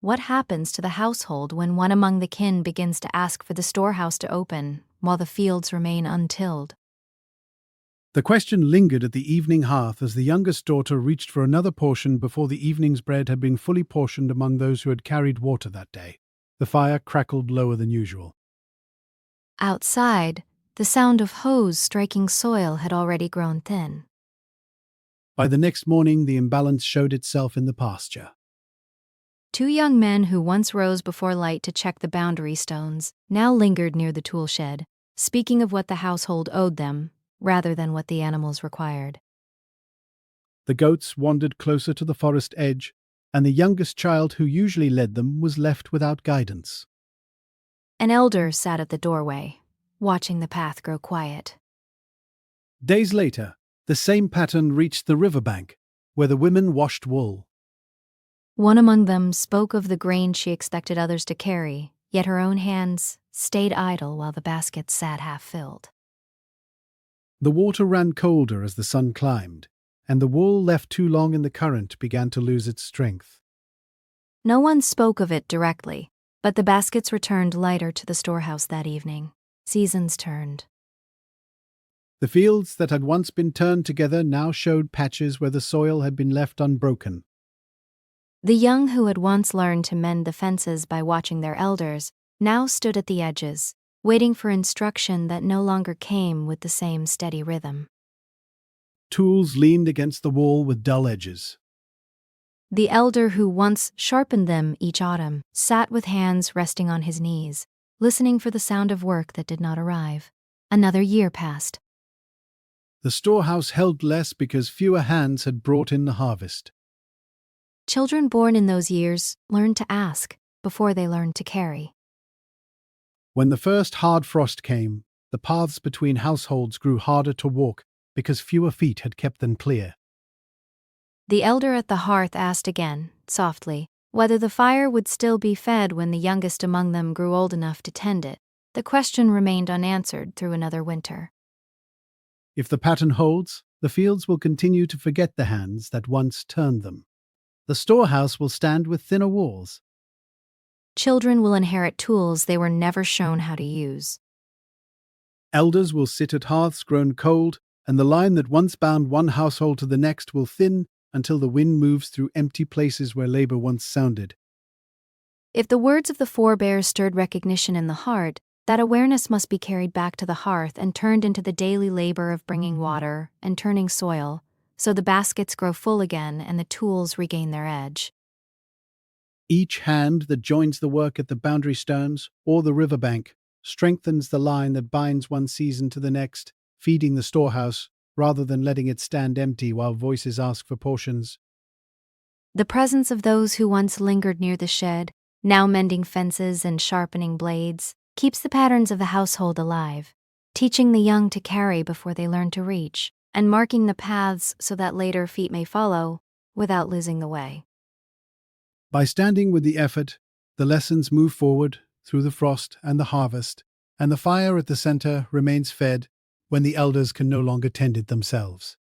What happens to the household when one among the kin begins to ask for the storehouse to open while the fields remain untilled? The question lingered at the evening hearth as the youngest daughter reached for another portion before the evening's bread had been fully portioned among those who had carried water that day. The fire crackled lower than usual. Outside, the sound of hoes striking soil had already grown thin. By the next morning, the imbalance showed itself in the pasture. Two young men who once rose before light to check the boundary stones now lingered near the tool shed, speaking of what the household owed them rather than what the animals required. The goats wandered closer to the forest edge, and the youngest child who usually led them was left without guidance. An elder sat at the doorway, watching the path grow quiet. Days later, the same pattern reached the riverbank, where the women washed wool. One among them spoke of the grain she expected others to carry, yet her own hands stayed idle while the baskets sat half-filled. The water ran colder as the sun climbed, and the wool left too long in the current began to lose its strength. No one spoke of it directly, but the baskets returned lighter to the storehouse that evening. Seasons turned. The fields that had once been turned together now showed patches where the soil had been left unbroken. The young who had once learned to mend the fences by watching their elders now stood at the edges, waiting for instruction that no longer came with the same steady rhythm. Tools leaned against the wall with dull edges. The elder who once sharpened them each autumn sat with hands resting on his knees, listening for the sound of work that did not arrive. Another year passed. The storehouse held less because fewer hands had brought in the harvest. Children born in those years learned to ask before they learned to carry. When the first hard frost came, the paths between households grew harder to walk because fewer feet had kept them clear. The elder at the hearth asked again, softly, whether the fire would still be fed when the youngest among them grew old enough to tend it. The question remained unanswered through another winter. If the pattern holds, the fields will continue to forget the hands that once turned them. The storehouse will stand with thinner walls. Children will inherit tools they were never shown how to use. Elders will sit at hearths grown cold, and the line that once bound one household to the next will thin until the wind moves through empty places where labor once sounded. If the words of the forebears stirred recognition in the heart, that awareness must be carried back to the hearth and turned into the daily labor of bringing water and turning soil, so the baskets grow full again and the tools regain their edge. Each hand that joins the work at the boundary stones or the riverbank strengthens the line that binds one season to the next, feeding the storehouse rather than letting it stand empty while voices ask for portions. The presence of those who once lingered near the shed, now mending fences and sharpening blades, keeps the patterns of the household alive, teaching the young to carry before they learn to reach, and marking the paths so that later feet may follow without losing the way. By standing with the effort, the lessons move forward through the frost and the harvest, and the fire at the center remains fed when the elders can no longer tend it themselves.